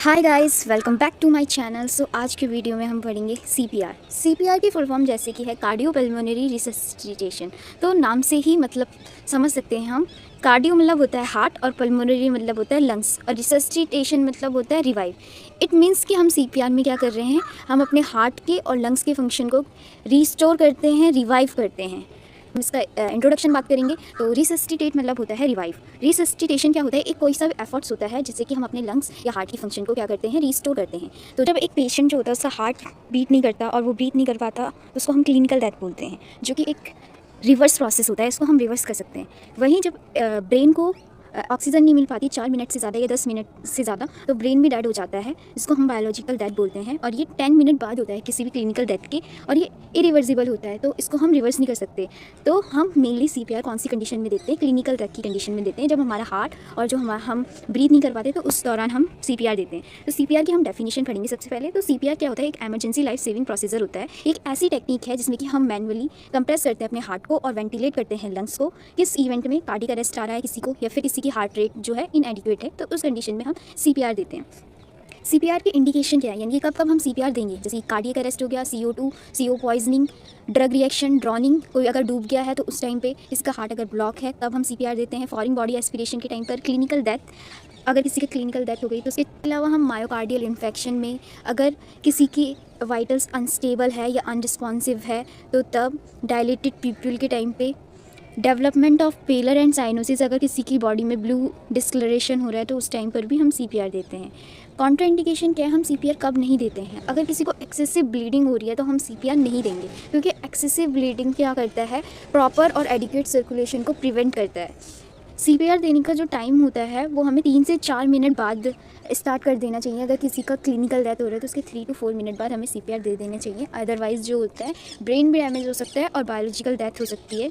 Hi guys, welcome back to my channel. So आज के video में हम पढ़ेंगे सीपीआर की फुल फॉर्म जैसे कि है कार्डियोपल्मोनरी रिससिटेशन। तो नाम से ही मतलब समझ सकते हैं हम। कार्डियो मतलब होता है हार्ट और पल्मोनरी मतलब होता है लंग्स और रिससिटेशन मतलब होता है रिवाइव। इट मीन्स कि हम सीपीआर में क्या कर रहे हैं, हम अपने हार्ट के और लंग्स के फंक्शन को रिस्टोर करते हैं, रिवाइव करते हैं। हम इसका इंट्रोडक्शन बात करेंगे तो रिससिटेट मतलब होता है रिवाइव। रिससिटेशन क्या होता है, एक कोई सा एफर्ट्स होता है जिससे कि हम अपने लंग्स या हार्ट की फंक्शन को क्या करते हैं, रिस्टोर करते हैं। तो जब एक पेशेंट जो होता है उसका हार्ट बीट नहीं करता और वो ब्रीथ नहीं कर पाता तो उसको हम क्लिनिकल डेथ बोलते हैं, जो कि एक रिवर्स प्रोसेस होता है। इसको हम रिवर्स कर सकते हैं। वहीं जब ब्रेन को ऑक्सीजन नहीं मिल पाती 4 मिनट से ज़्यादा या 10 मिनट से ज़्यादा तो ब्रेन भी डेड हो जाता है, जिसको हम बायोलॉजिकल डेथ बोलते हैं। और ये 10 मिनट बाद होता है किसी भी क्लिनिकल डेथ के, और ये इरिवर्सिबल होता है, तो इसको हम रिवर्स नहीं कर सकते। तो हम मेनली सीपीआर कौन सी कंडीशन में देते हैं, क्लिनिकल डेथ की कंडीशन में देते हैं, जब हमारा हार्ट और जो हम ब्रीथ नहीं कर पाते तो उस दौरान हम सीपीआर देते हैं। तो सीपीआर की हम डेफिनेशन पढ़ेंगे सबसे पहले। तो सीपीआर क्या होता है, एक एमरजेंसी लाइफ सेविंग प्रोसीजर होता है। एक ऐसी टेक्निक है जिसमें कि हम मैनुअली कंप्रेस करते हैं अपने हार्ट को और वेंटिलेट करते हैं लंग्स को। किस इवेंट में कार्डियक अरेस्ट आ रहा है किसी को, या फिर किसी की हार्ट रेट जो है इनएडिक्वेट है, तो उस कंडीशन में हम सीपीआर देते हैं। सीपीआर की इंडिकेशन क्या है, यानी कि कब कब हम सीपीआर देंगे, जैसे कार्डियक अरेस्ट हो गया, CO2, CO poisoning, drug reaction, drowning, कोई अगर डूब गया है तो उस टाइम पे, इसका हार्ट अगर ब्लॉक है तब हम सीपीआर देते हैं। फॉरेन बॉडी एस्पिरेशन के टाइम पर, क्लिनिकल डेथ, अगर किसी की क्लिनिकल डेथ हो गई तो उसके अलावा हम मायोकार्डियल इन्फेक्शन में, अगर किसी की वाइटल्स अनस्टेबल है या अनरिस्पॉन्सिव है तो तब, डायलेटेड पीपल के टाइम पे, डेवलपमेंट ऑफ पेलर एंड साइनोसिस, अगर किसी की बॉडी में ब्लू डिस्कलरेशन हो रहा है तो उस टाइम पर भी हम सीपीआर देते हैं। कॉन्ट्रा इंडिकेशन क्या है, हम सीपीआर कब नहीं देते हैं, अगर किसी को एक्सेसिव ब्लीडिंग हो रही है तो हम सीपीआर नहीं देंगे, क्योंकि एक्सेसिव ब्लीडिंग क्या करता है, प्रॉपर और एडिक्वेट सर्कुलेशन को प्रिवेंट करता है। सीपीआर देने का जो टाइम होता है वो हमें 3 से 4 मिनट बाद स्टार्ट कर देना चाहिए। अगर किसी का क्लिनिकल डेथ हो रहा है तो उसके 3 to 4 मिनट बाद हमें सीपीआर दे देना चाहिए। अदरवाइज़ जो होता है, ब्रेन भी डैमेज हो सकता है और बायोलॉजिकल डेथ हो सकती है।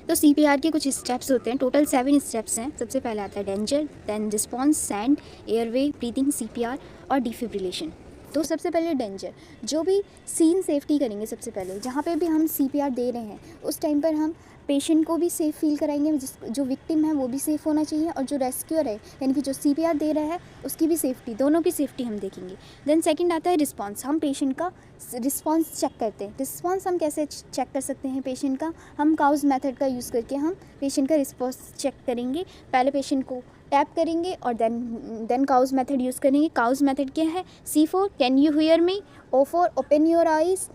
तो सीपीआर के कुछ स्टेप्स होते हैं, टोटल 7 स्टेप्स हैं। सबसे पहले आता है danger, then response, send, airway, breathing, CPR और डिफिब्रिलेशन। तो सबसे पहले डेंजर, जो भी सीन सेफ्टी करेंगे। सबसे पहले जहाँ पे भी हम सीपीआर दे रहे हैं उस टाइम पर हम पेशेंट को भी सेफ़ फील कराएंगे, जो विक्टिम है वो भी सेफ़ होना चाहिए, और जो रेस्क्यूअर है यानी कि जो सीपीआर दे रहा है उसकी भी सेफ्टी, दोनों की सेफ्टी हम देखेंगे। देन सेकंड आता है रिस्पांस, हम पेशेंट का रिस्पांस चेक करते हैं। रिस्पांस हम कैसे चेक कर सकते हैं पेशेंट का, हम काउज मेथड का यूज़ करके हम पेशेंट का रिस्पांस चेक करेंगे। पहले पेशेंट को टैप करेंगे और देन काउज मेथड यूज़ करेंगे। काउज मेथड क्या है, C4 can you hear me, O4 open your eyes,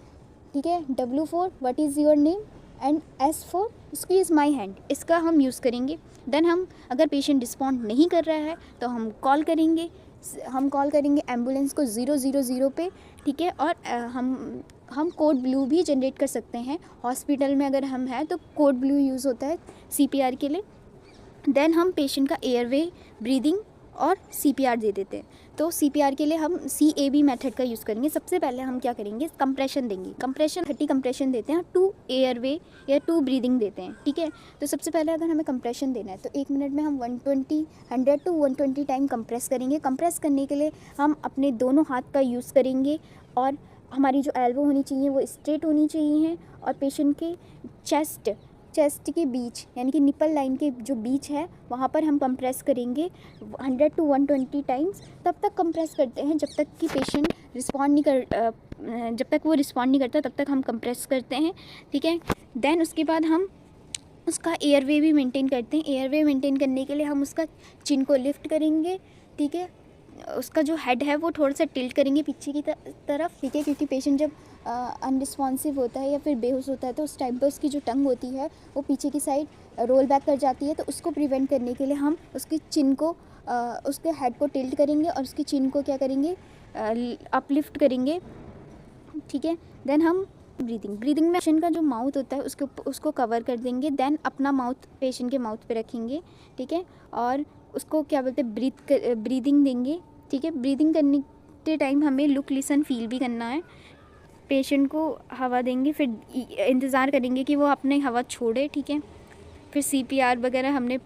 ठीक है, W4 what is your name, and S4 squeeze my hand, इसका हम यूज़ करेंगे। देन हम, अगर पेशेंट रिस्पॉन्ड नहीं कर रहा है तो हम कॉल करेंगे एम्बुलेंस को 000 पे, ठीक है। और हम कोड ब्लू भी जनरेट कर सकते हैं। हॉस्पिटल में अगर हम हैं तो कोड ब्लू यूज़ होता है सीपीआर के लिए। देन हम पेशेंट का एयरवे, ब्रीदिंग और सीपीआर दे देते हैं। तो सीपीआर के लिए हम CAB मेथड का यूज़ करेंगे। सबसे पहले हम क्या करेंगे, कंप्रेशन देंगे। कंप्रेशन 30 कंप्रेशन देते हैं, 2 एयरवे या 2 ब्रीदिंग देते हैं, ठीक है। तो सबसे पहले अगर हमें कंप्रेशन देना है तो 1 मिनट में हम 100 to 120 टाइम कंप्रेस करेंगे। कंप्रेस करने के लिए हम अपने दोनों हाथ का यूज़ करेंगे, और हमारी जो एल्बो होनी चाहिए वो स्ट्रेट होनी चाहिए, और पेशेंट के चेस्ट के बीच यानी कि निपल लाइन के जो बीच है वहाँ पर हम कंप्रेस करेंगे 100 to 120 टाइम्स। तब तक कंप्रेस करते हैं जब तक कि पेशेंट जब तक वो रिस्पॉन्ड नहीं करता तब तक हम कंप्रेस करते हैं, ठीक है। देन उसके बाद हम उसका एयरवे भी मेंटेन करते हैं। एयरवे मेंटेन करने के लिए हम उसका चिन को लिफ्ट करेंगे, ठीक है। उसका जो हेड है वो थोड़ा सा टिल्ट करेंगे पीछे की तरफ, ठीक है, क्योंकि पेशेंट जब अनरिस्पॉन्सिव होता है या फिर बेहोश होता है तो उस टाइम पर उसकी जो टंग होती है वो पीछे की साइड रोल बैक कर जाती है। तो उसको प्रिवेंट करने के लिए हम उसकी चिन को उसके हेड को टिल्ट करेंगे और उसकी चिन को क्या करेंगे, अपलिफ्ट करेंगे, ठीक है। देन हम ब्रीदिंग में पेशेंट का जो माउथ होता है उसको कवर कर देंगे। देन अपना माउथ पेशेंट के माउथ पे रखेंगे, ठीक है, और उसको क्या बोलते हैं, ब्रीदिंग देंगे, ठीक है। ब्रीदिंग करने के टाइम हमें लुक, लिसन, फील भी करना है। पेशेंट को हवा देंगे, फिर इंतज़ार करेंगे कि वो अपने हवा छोड़े, ठीक है। फिर सीपीआर वगैरह हमने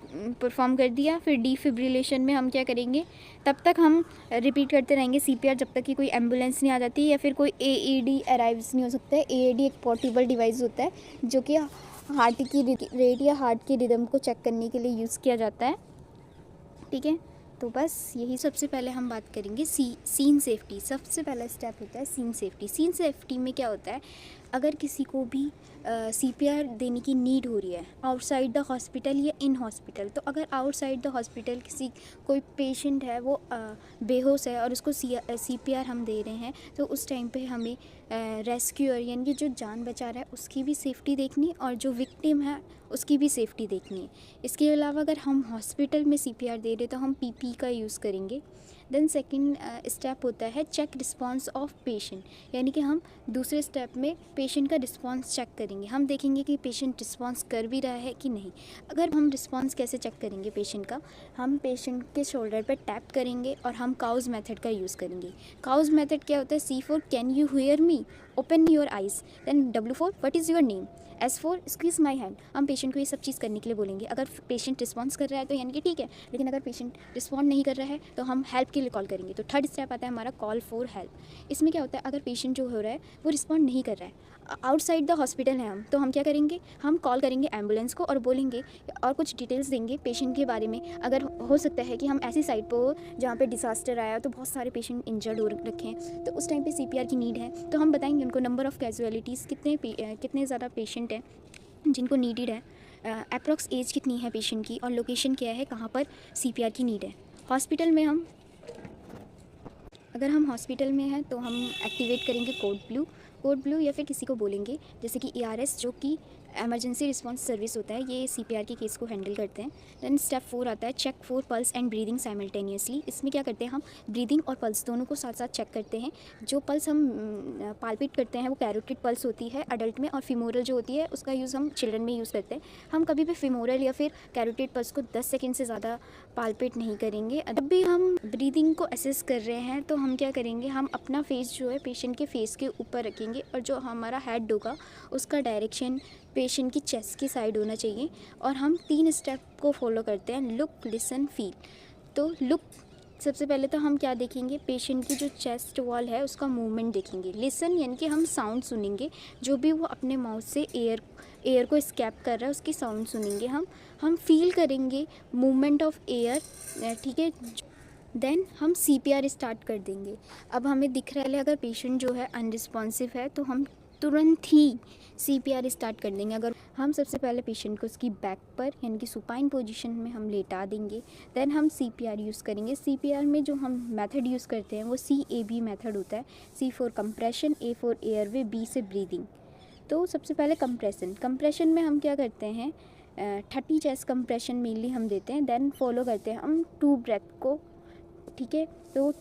परफॉर्म कर दिया। फिर डिफिब्रिलेशन में हम क्या करेंगे, तब तक हम रिपीट करते रहेंगे सीपीआर जब तक कि कोई एम्बुलेंस नहीं आ जाती या फिर कोई AED अराइव्स नहीं हो सकता है। AED एक पोर्टेबल डिवाइस होता है जो कि हार्ट की रेट या हार्ट की रिदम को चेक करने के लिए यूज़ किया जाता है, ठीक है। तो बस यही सबसे पहले हम बात करेंगे सीन सेफ्टी। सबसे पहला स्टेप होता है सीन सेफ्टी। सीन सेफ्टी में क्या होता है, अगर किसी को भी सीपीआर देने की नीड हो रही है आउटसाइड द हॉस्पिटल या इन हॉस्पिटल, तो अगर आउटसाइड द हॉस्पिटल कोई पेशेंट है वो बेहोश है और उसको सीपीआर हम दे रहे हैं, तो उस टाइम पे हमें रेस्क्यूअर यानी कि जो जान बचा रहा है उसकी भी सेफ़्टी देखनी और जो विक्टिम है उसकी भी सेफ़्टी देखनी है। इसके अलावा अगर हम हॉस्पिटल में सीपीआर दे रहे तो हम पीपी का यूज़ करेंगे। देन सेकंड स्टेप होता है चेक रिस्पांस ऑफ पेशेंट, यानी कि हम दूसरे स्टेप में पेशेंट का रिस्पांस चेक करेंगे। हम देखेंगे कि पेशेंट रिस्पांस कर भी रहा है कि नहीं। अगर हम रिस्पांस कैसे चेक करेंगे पेशेंट का, हम पेशेंट के शोल्डर पर टैप करेंगे और हम काउज मेथड का यूज़ करेंगे। काउज मेथड क्या होता है, C4 can you hear me, open your eyes. Then W4 what is your name, S4 squeeze my hand. हम पेशेंट को ये सब चीज़ करने के लिए बोलेंगे। अगर पेशेंट रिस्पॉन्स कर रहा है तो यानी कि ठीक है, लेकिन अगर पेशेंट रिस्पॉन्ड नहीं कर रहा है तो हम हेल्प के लिए कॉल करेंगे। तो थर्ड स्टेप आता है हमारा कॉल फॉर हेल्प। इसमें क्या होता है, अगर पेशेंट जो हो रहा है वो रिस्पॉन्ड नहीं कर रहा है, आउटसाइड द हॉस्पिटल है हम, तो हम क्या करेंगे, हम कॉल करेंगे एम्बुलेंस को और बोलेंगे और कुछ डिटेल्स देंगे पेशेंट के बारे में। अगर हो सकता है कि हम ऐसी साइड पर हो जहाँ पे डिसास्टर आया तो बहुत सारे पेशेंट इंजर्ड हो रखे हैं, तो उस टाइम पे सीपीआर की नीड है, तो हम बताएंगे उनको नंबर ऑफ़ कैजुअलिटीज़, कितने ज़्यादा पेशेंट हैं जिनको नीडेड है, अप्रॉक्स एज कितनी है पेशेंट की और लोकेशन क्या है, कहाँ पर सीपीआर की नीड है। हॉस्पिटल में अगर हम हॉस्पिटल में हैं तो हम एक्टिवेट करेंगे कोड ब्लू या फिर किसी को बोलेंगे जैसे कि ERS जो कि एमरजेंसी रिस्पांस सर्विस होता है, ये सीपीआर के केस को हैंडल करते हैं। देन स्टेप 4 आता है check for pulse and breathing simultaneously. इसमें क्या करते हैं, हम ब्रीदिंग और पल्स दोनों को साथ साथ चेक करते हैं। जो पल्स हम पालपिट करते हैं वो कैरोटिड पल्स होती है अडल्ट में, और फिमोरल जो होती है उसका यूज़ हम चिल्ड्रन में यूज़ करते हैं। हम कभी भी फिमोरल या फिर कैरोटिड पल्स को 10 सेकेंड से ज़्यादा पालपिट नहीं करेंगे। जब भी हम ब्रीदिंग को असेस कर रहे हैं तो हम क्या करेंगे, हम अपना फेस जो है पेशेंट के फेस के ऊपर रखेंगे और जो हमारा हेड होगा उसका डायरेक्शन पेशेंट की चेस्ट की साइड होना चाहिए। और हम 3 स्टेप को फॉलो करते हैं, लुक, लिसन, फील। तो लुक, सबसे पहले तो हम क्या देखेंगे, पेशेंट की जो चेस्ट वॉल है उसका मूवमेंट देखेंगे। लिसन यानी कि हम साउंड सुनेंगे, जो भी वो अपने माउथ से एयर को स्कैप कर रहा है उसकी साउंड सुनेंगे। हम फील करेंगे मूवमेंट ऑफ एयर, ठीक है। देन हम सीपीआर स्टार्ट कर देंगे। अब हमें दिख रहा है अगर पेशेंट जो है अनरिस्पॉन्सिव है तो हम तुरंत ही सीपीआर स्टार्ट कर देंगे। अगर हम सबसे पहले पेशेंट को उसकी बैक पर यानी कि सुपाइन पोजीशन में हम लेटा देंगे। देन हम सीपीआर यूज़ करेंगे। सीपीआर में जो हम मेथड यूज़ करते हैं वो CAB मेथड होता है। C for compression, A for airway, B से ब्रीदिंग। तो सबसे पहले कंप्रेशन में हम क्या करते हैं, 30 चेस्ट कंप्रेशन मेनली हम देते हैं। देन फॉलो करते हैं हम 2 ब्रेथ को, ठीक है। तो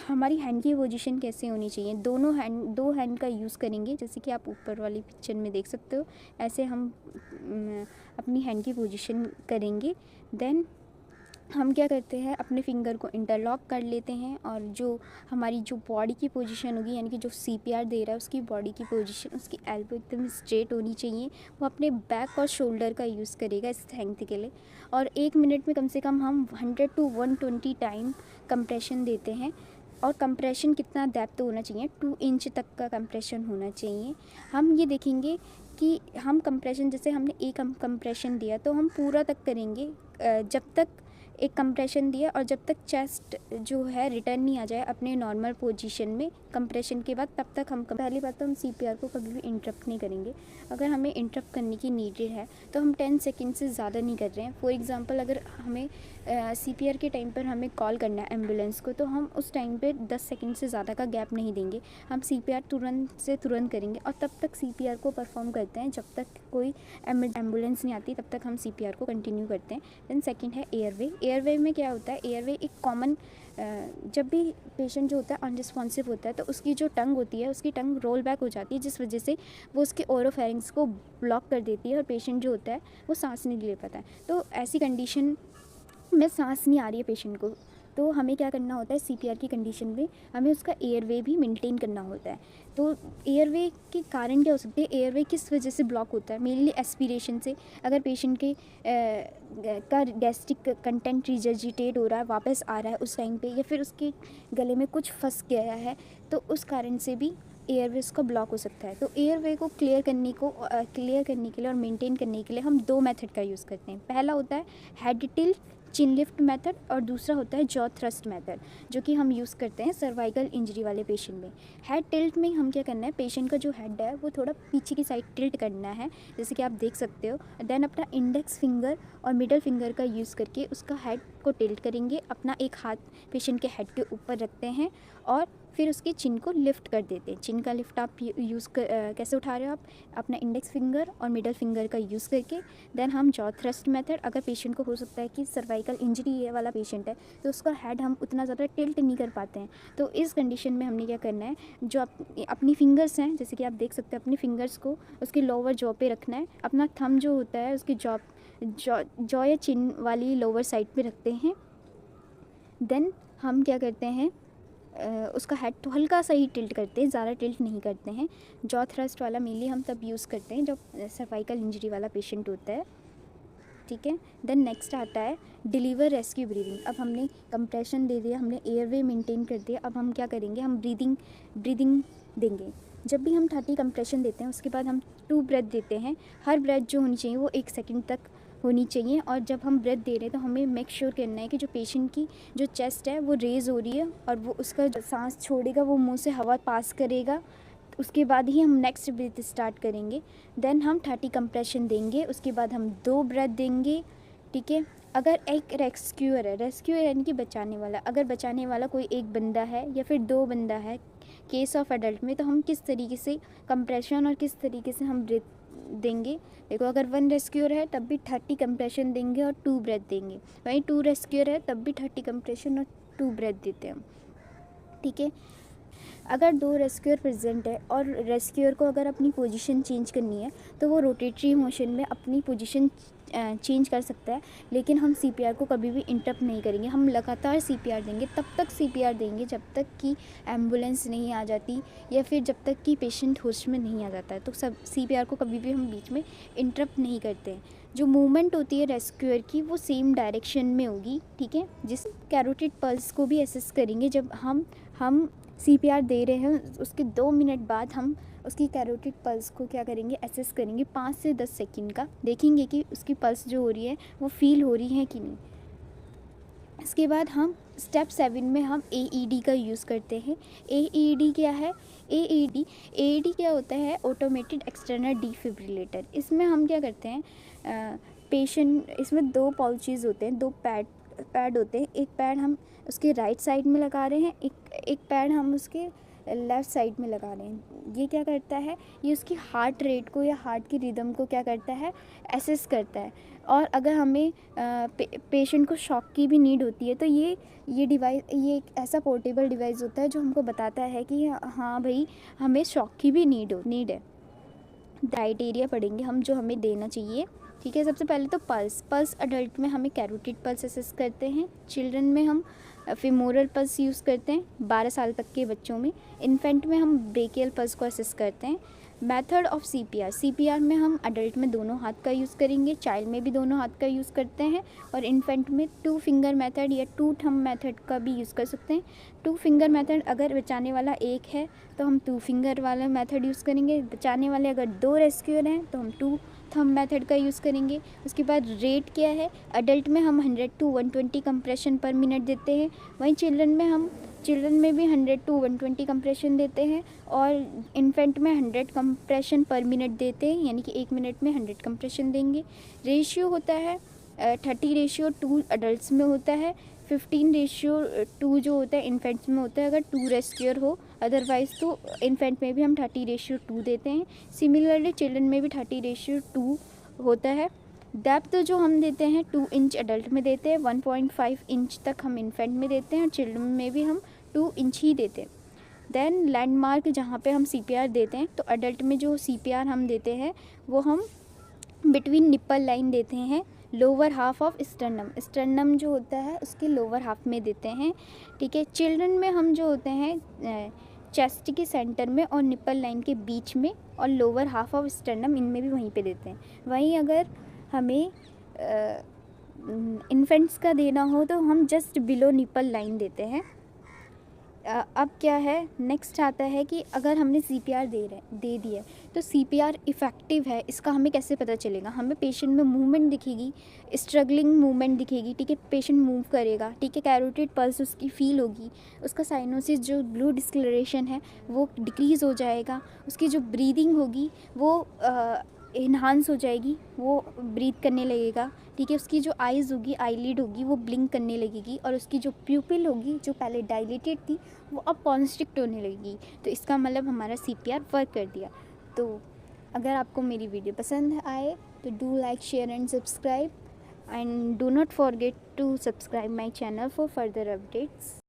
हमारी हैंड की पोजीशन कैसे होनी चाहिए, दो हैंड का यूज़ करेंगे, जैसे कि आप ऊपर वाली पिक्चर में देख सकते हो। ऐसे हम अपनी हैंड की पोजीशन करेंगे। देन हम क्या करते हैं, अपने फिंगर को इंटरलॉक कर लेते हैं और जो हमारी जो बॉडी की पोजीशन होगी यानी कि जो सीपीआर दे रहा है उसकी बॉडी की पोजीशन, उसकी एल्बो एकदम स्ट्रेट होनी चाहिए। वो अपने बैक और शोल्डर का यूज़ करेगा इस हैंग के लिए। और 1 मिनट में कम से कम हम 100 to 120 टाइम कंप्रेशन देते हैं। और कंप्रेशन कितना डेप्थ होना चाहिए, 2 इंच तक का कंप्रेशन होना चाहिए। हम ये देखेंगे कि हम कंप्रेशन, जैसे हमने एक कंप्रेशन दिया तो हम पूरा तक करेंगे, जब तक एक कंप्रेशन दिया और जब तक चेस्ट जो है रिटर्न नहीं आ जाए अपने नॉर्मल पोजीशन में कंप्रेशन के बाद, तब तक हम पहली बात तो हम सीपीआर को कभी भी इंटरप्ट नहीं करेंगे। अगर हमें इंटरप्ट करने की नीडेड है तो हम 10 सेकेंड से ज़्यादा नहीं कर रहे हैं। फॉर एग्जांपल अगर हमें सीपीआर के टाइम पर हमें कॉल करना है एम्बुलेंस को, तो हम उस टाइम पर 10 सेकेंड से ज़्यादा का गैप नहीं देंगे। हम सीपीआर तुरंत से तुरंत करेंगे और तब तक सीपीआर को परफॉर्म करते हैं जब तक कोई एम्बुलेंस नहीं आती, तब तक हम सीपीआर को कंटिन्यू करते हैं। देन सेकेंड है एयरवे में क्या होता है, एयरवे एक कॉमन, जब भी पेशेंट जो होता है अनरिस्पॉन्सिव होता है तो उसकी जो टंग होती है उसकी टंग रोल बैक हो जाती है, जिस वजह से वो उसके ओरोफेरिंक्स को ब्लॉक कर देती है और पेशेंट जो होता है वो सांस नहीं ले पाता है। तो ऐसी कंडीशन में सांस नहीं आ रही है पेशेंट को, तो हमें क्या करना होता है, सीपीआर की कंडीशन में हमें उसका एयरवे भी मेंटेन करना होता है। तो एयरवे के कारण क्या हो सकते हैं, एयरवे किस वजह से ब्लॉक होता है, मेनली एस्पिरेशन से। अगर पेशेंट के का गैस्ट्रिक कंटेंट रिजर्जिटेट हो रहा है, वापस आ रहा है उस टाइम पे, या फिर उसके गले में कुछ फंस गया है, तो उस कारण से भी एयरवे उसका ब्लॉक हो सकता है। तो एयरवे को क्लियर करने के लिए और मेंटेन करने के लिए हम 2 मेथड का यूज़ करते हैं। पहला होता है हेड टिल्ट, चिन लिफ्ट मेथड और दूसरा होता है जॉ थ्रस्ट मेथड, जो कि हम यूज़ करते हैं सर्वाइकल इंजरी वाले पेशेंट में। हेड टिल्ट में हम क्या करना है, पेशेंट का जो हेड है वो थोड़ा पीछे की साइड टिल्ट करना है, जैसे कि आप देख सकते हो। देन अपना इंडेक्स फिंगर और मिडल फिंगर का यूज़ करके उसका हेड को टिल्ट करेंगे। अपना एक हाथ पेशेंट के हेड के ऊपर रखते हैं और फिर उसके चिन को लिफ्ट कर देते हैं। चिन का लिफ्ट आप कैसे उठा रहे हो, आप अपना इंडेक्स फिंगर और मिडल फिंगर का यूज़ करके। देन हम जॉ थ्रस्ट मेथड, अगर पेशेंट को हो सकता है कि सर्वाइकल इंजरी वाला पेशेंट है तो उसका हेड हम उतना ज़्यादा टिल्ट नहीं कर पाते हैं, तो इस कंडीशन में हमने क्या करना है, जो अपनी फिंगर्स हैं, जैसे कि आप देख सकते हैं, अपनी फिंगर्स को उसके लोअर जॉ पे रखना है। अपना थंब जो होता है उसकी जॉ या चिन वाली लोअर साइड पे रखते हैं। देन हम क्या करते हैं, उसका हेड तो हल्का सा ही टिल्ट करते हैं, ज़्यादा टिल्ट नहीं करते हैं। जॉ थ्रस्ट वाला मेनली हम तब यूज़ करते हैं जब सर्वाइकल इंजरी वाला पेशेंट होता है, ठीक है। देन नेक्स्ट आता है डिलीवर रेस्क्यू ब्रीदिंग। अब हमने कंप्रेशन दे दिया, हमने एयरवे मेंटेन कर दिया, अब हम क्या करेंगे, हम ब्रीदिंग देंगे। जब भी हम 30 कंप्रेशन देते हैं उसके बाद हम 2 ब्रेथ देते हैं। हर ब्रेथ जो होनी चाहिए वो 1 सेकंड तक होनी चाहिए। और जब हम ब्रेथ दे रहे हैं तो हमें मेक श्योर करना है कि जो पेशेंट की जो चेस्ट है वो रेज़ हो रही है और वो उसका जो सांस छोड़ेगा वो मुंह से हवा पास करेगा, उसके बाद ही हम नेक्स्ट ब्रीथ स्टार्ट करेंगे। देन हम 30 कंप्रेशन देंगे, उसके बाद हम 2 ब्रेथ देंगे, ठीक है। अगर एक रेस्क्यूअर है, रेस्क्यूअर यानी कि बचाने वाला, अगर बचाने वाला कोई एक बंदा है या फिर 2 बंदा है केस ऑफ एडल्ट में, तो हम किस तरीके से कंप्रेशन और किस तरीके से हम ब्रेथ देंगे। देखो, अगर 1 रेस्क्यूअर है तब भी 30 कंप्रेशन देंगे और 2 ब्रेथ देंगे। वहीं 2 रेस्क्यूअर है तब भी 30 कंप्रेशन और 2 ब्रेथ देते हैं हम, ठीक है। अगर 2 रेस्क्यूअर प्रेजेंट है और रेस्क्यूअर को अगर अपनी पोजीशन चेंज करनी है तो वो रोटेटरी मोशन में अपनी पोजीशन चेंज कर सकता है, लेकिन हम सीपीआर को कभी भी इंटरप्ट नहीं करेंगे। हम लगातार सीपीआर देंगे, तब तक सीपीआर देंगे जब तक कि एम्बुलेंस नहीं आ जाती या फिर जब तक कि पेशेंट होश में नहीं आ जाता है। तो सब सीपीआर को कभी भी हम बीच में इंटरप्ट नहीं करते हैं। जो मूवमेंट होती है रेस्क्यूअर की वो सेम डायरेक्शन में होगी, ठीक है। जिस कैरोटिड पल्स को भी असेस करेंगे, जब हम सीपीआर दे रहे हैं उसके 2 मिनट बाद हम उसकी कैरोटिड पल्स को क्या करेंगे, एसेस करेंगे 5 से 10 सेकंड का, देखेंगे कि उसकी पल्स जो हो रही है वो फील हो रही है कि नहीं। इसके बाद हम स्टेप 7 में हम AED का यूज़ करते हैं। AED क्या है, AED क्या होता है, ऑटोमेटेड एक्सटर्नल डिफिब्रिलेटर। इसमें हम क्या करते हैं, पेशेंट, इसमें 2 पाउचेस होते हैं, 2 पैड होते हैं। एक पैड हम उसके राइट साइड में लगा रहे हैं, एक पैड हम उसके लेफ़्ट साइड में लगा रहे हैं। ये क्या करता है, ये उसकी हार्ट रेट को या हार्ट की रिदम को क्या करता है, एसेस करता है। और अगर हमें पेशेंट को शॉक की भी नीड होती है तो ये डिवाइस, ये एक ऐसा पोर्टेबल डिवाइस होता है जो हमको बताता है कि हाँ भाई, हमें शॉक की भी नीड है। क्राइटेरिया पढ़ेंगे हम जो हमें देना चाहिए, ठीक है। सबसे पहले तो पल्स अडल्ट में हमें कैरोटिड पल्स असेस करते हैं, चिल्ड्रन में हम फीमोरल पल्स यूज़ करते हैं 12 साल तक के बच्चों में, इन्फेंट में हम ब्रेकियल पल्स को असेस करते हैं। मेथड ऑफ सीपीआर में हम अडल्ट में दोनों हाथ का यूज़ करेंगे, चाइल्ड में भी दोनों हाथ का यूज़ करते हैं, और इन्फेंट में 2 फिंगर मेथड या 2 थंब मेथड का भी यूज़ कर सकते हैं। 2 फिंगर मेथड, अगर बचाने वाला एक है तो हम 2 फिंगर वाला मेथड यूज़ करेंगे। बचाने वाले अगर 2 रेस्क्यूअर हैं तो हम 2 थंब मेथड का यूज़ करेंगे। उसके बाद रेट क्या है, अडल्ट में हम 100 to 120 कंप्रेशन पर मिनट देते हैं, वहीं चिल्ड्रन में भी 100 to 120 कंप्रेशन देते हैं, और इन्फेंट में 100 कंप्रेशन पर मिनट देते हैं, यानी कि 1 मिनट में 100 कंप्रेशन देंगे। रेशियो होता है 30:2 अडल्ट्स में होता है, 15:2 जो होता है इन्फेंट्स में होता है अगर 2 रेस्क्यूअर हो, अदरवाइज़ तो इन्फेंट में भी हम 30:2 देते हैं। सिमिलरली चिल्ड्रन में भी 30:2 होता है। डेप्थ जो हम देते हैं 2 इंच अडल्ट में देते हैं, 1.5 इंच तक हम इन्फेंट में देते हैं, और चिल्ड्रन में भी हम 2 इंच ही देते हैं। देन लैंडमार्क जहाँ पे हम सीपीआर देते हैं, तो अडल्ट में जो सीपीआर हम देते हैं वो हम बिटवीन निप्पल लाइन देते हैं, लोअर हाफ ऑफ स्टर्नम जो होता है उसके लोअर हाफ में देते हैं, ठीक है। चिल्ड्रन में हम जो होते हैं चेस्ट के सेंटर में और निप्पल लाइन के बीच में, और लोअर हाफ ऑफ स्टर्नम इनमें भी वहीं पे देते हैं। वहीं अगर हमें इन्फेंट्स का देना हो तो हम जस्ट बिलो निप्पल लाइन देते हैं। अब क्या है, नेक्स्ट आता है कि अगर हमने CPR दे दिया है तो CPR इफ़ेक्टिव है इसका हमें कैसे पता चलेगा? हमें पेशेंट में मूवमेंट दिखेगी, स्ट्रगलिंग मूवमेंट दिखेगी, ठीक है, पेशेंट मूव करेगा, ठीक है, कैरोटिड पल्स उसकी फील होगी, उसका साइनोसिस जो ब्लू डिस्कलरेशन है वो डिक्रीज़ हो जाएगा, उसकी जो ब्रीदिंग होगी वो इन्हांस हो जाएगी, वो ब्रीथ करने लगेगा, ठीक है, उसकी जो आइज़ होगी, आईलिड होगी, वो ब्लिंक करने लगेगी और उसकी जो प्यूपिल होगी जो पहले डायलेटेड थी वो अब कॉन्स्ट्रिक्ट होने लगेगी। तो इसका मतलब हमारा CPR वर्क कर दिया। तो अगर आपको मेरी वीडियो पसंद आए तो do like, share and subscribe, and do not forget to subscribe my channel for further updates.